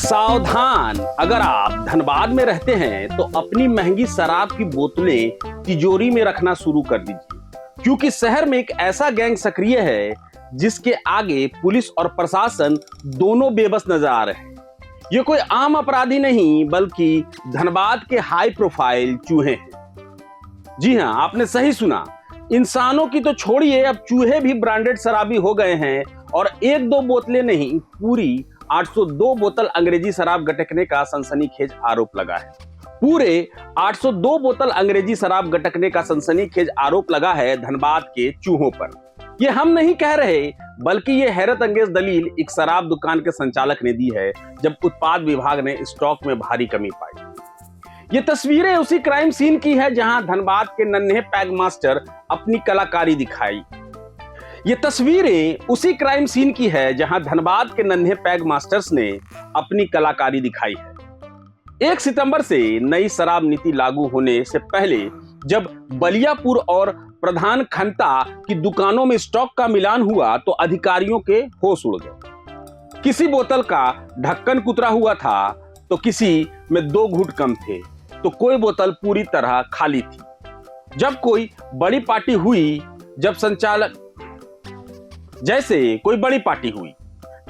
सावधान, अगर आप धनबाद में रहते हैं तो अपनी महंगी शराब की बोतलें तिजोरी में रखना शुरू कर दीजिए, क्योंकि शहर में एक ऐसा गैंग सक्रिय है जिसके आगे पुलिस और प्रशासन दोनों बेबस नजर आ रहे हैं। ये कोई आम अपराधी नहीं बल्कि धनबाद के हाई प्रोफाइल चूहे हैं। जी हां, आपने सही सुना। इंसानों की तो छोड़िए, अब चूहे भी ब्रांडेड शराबी हो गए हैं और एक दो बोतलें नहीं, पूरी 802 बोतल अंग्रेजी शराब गटकने का सनसनीखेज आरोप लगा है। पूरे 802 बोतल अंग्रेजी शराब गटकने का सनसनीखेज आरोप लगा है धनबाद के चूहों पर। ये हम नहीं कह रहे, बल्कि ये हैरत अंगेज दलील एक शराब दुकान के संचालक ने दी है जब उत्पाद विभाग ने स्टॉक में भारी कमी पाई। ये तस्वीरें उसी क्राइम सीन की है जहां धनबाद के नन्हे पैग मास्टर अपनी कलाकारी दिखाई। ये तस्वीरें उसी क्राइम सीन की है जहां धनबाद के नन्हे पैग मास्टर्स ने अपनी कलाकारी दिखाई है। 1 सितंबर से नई शराब नीति लागू होने से पहले जब बलियापुर और प्रधान खंता की दुकानों में स्टॉक का मिलान हुआ तो अधिकारियों के होश उड़ गए। किसी बोतल का ढक्कन कुतरा हुआ था तो किसी में 2 घूंट कम थे तो कोई बोतल पूरी तरह खाली थी। जब कोई बड़ी पार्टी हुई, जब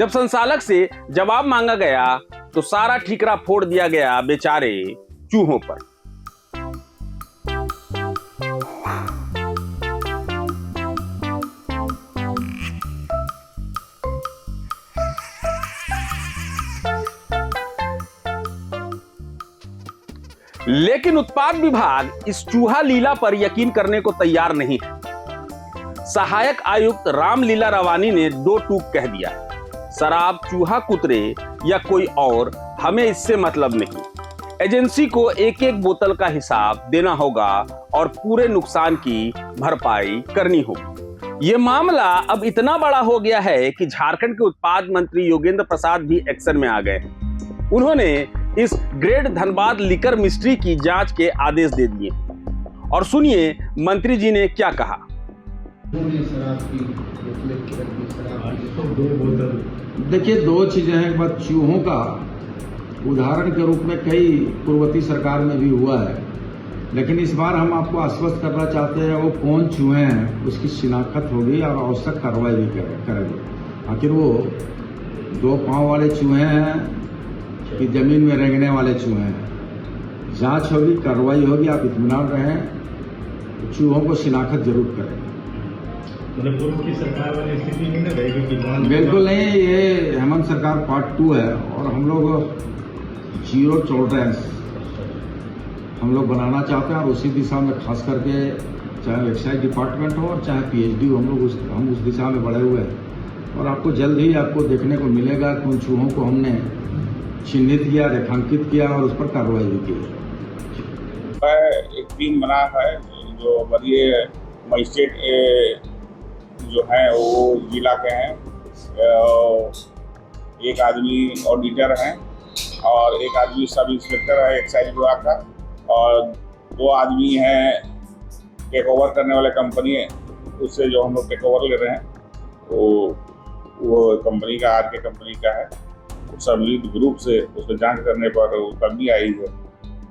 संचालक से जवाब मांगा गया तो सारा ठीकरा फोड़ दिया गया बेचारे चूहों पर। लेकिन उत्पाद विभाग इस चूहा लीला पर यकीन करने को तैयार नहीं है। सहायक आयुक्त रामलीला रवानी ने 2 टूक कह दिया, शराब चूहा कुतरे या कोई और, हमें इससे मतलब नहीं। एजेंसी को एक एक बोतल का हिसाब देना होगा और पूरे नुकसान की भरपाई करनी होगी। ये मामला अब इतना बड़ा हो गया है कि झारखंड के उत्पाद मंत्री योगेंद्र प्रसाद भी एक्शन में आ गए हैं। उन्होंने इस ग्रेट धनबाद लिकर मिस्ट्री की जांच के आदेश दे दिए और सुनिए मंत्री जी ने क्या कहा। देखिए, 2 चीजें हैं। एक बात चूहों का उदाहरण के रूप में कई पूर्ववर्ती सरकार में भी हुआ है, लेकिन इस बार हम आपको आश्वस्त करना चाहते हैं वो कौन चूहे हैं उसकी शिनाख्त होगी और आवश्यक कार्रवाई भी करेंगे। आखिर वो 2 पांव वाले चूहे हैं कि जमीन में रेंगने वाले चूहे हैं। जांच होगी, कार्रवाई होगी, आप इत्मीनान रहें। चूहों को शिनाख्त जरूर करें। पूर्व की सरकार वाली स्थिति नहीं ना रहेगी कि बिल्कुल नहीं। ये हेमंत सरकार पार्ट 2 है और हम लोग 0 टॉलरेंस हम लोग बनाना चाहते हैं और उसी दिशा में खास करके चाहे एक्साइज डिपार्टमेंट हो और चाहे PhD हो, हम उस दिशा में बढ़े हुए हैं और आपको जल्द ही आपको देखने को मिलेगा कि उन चूहों को हमने चिन्हित किया, रेखांकित किया और उस पर कार्रवाई भी की। एक टीम बना है जो बड़े मजिस्ट्रेट जो हैं वो जिला के हैं, एक आदमी ऑडिटर हैं और एक आदमी सब इंस्पेक्टर है एक्साइज विभाग का और 2 आदमी हैं टेक ओवर करने वाले कंपनी है, उससे जो हम लोग टेक ओवर ले रहे हैं वो कंपनी का RK कंपनी का है। सब लीड ग्रुप से उसको जांच करने पर वो कमी आई है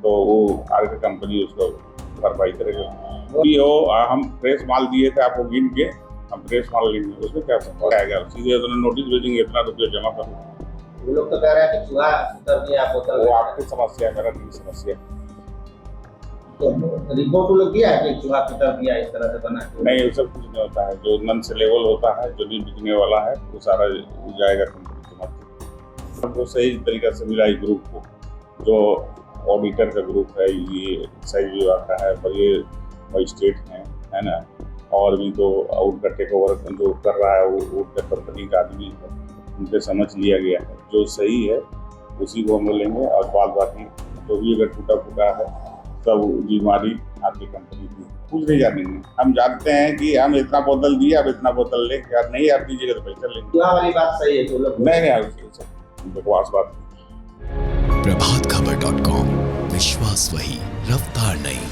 तो वो RK कंपनी उसको भरपाई करेगा। भी हो, हम फ्रेश माल दिए थे आपको गिन के, हम फ्रेश माल लेंगे, उसमें क्या समझ आएगा। सीधे नोटिस भेजेंगे, इतना रुपया जमा करो। वो लोग तो कह रहे हैं कि चूहा उतर दिया बोतल। वो आपकी समस्या है, मेरा नहीं समस्या। तो रिपोर्ट लोग दिया है कि चूहा उतर दिया इस तरह से बना के? नहीं, वो सब कुछ नहीं होता है। जो नन से लेवल होता है, जो नहीं बिकने वाला है, वो सारा जाएगा कंपनी के माध्यम। सबको सही तरीका से मिला इस ग्रुप को, जो ऑडिटर का ग्रुप है, ये एक्साइज विभाग का है और ये मजिस्ट्रेट हैं, है ना, और भी तो उनका टेक ओवर जो कर रहा है वो कंपनी का आदमी है, उनके समझ लिया गया है। जो सही है उसी को हम लेंगे और बाद बाकी तो भी अगर टूटा फूटा है सब बीमारी आपकी कंपनी की कुछ नहीं जानेंगे। हम जानते हैं कि हम इतना बोतल दिए, अब इतना बोतल लेंगे, यार नहीं आप दीजिएगा तो पैसा लेंगे। चूहा वाली बात सही है तो लोग नहीं बकवास बात। प्रभातखबर.com, विश्वास वही, रफ्तार नहीं।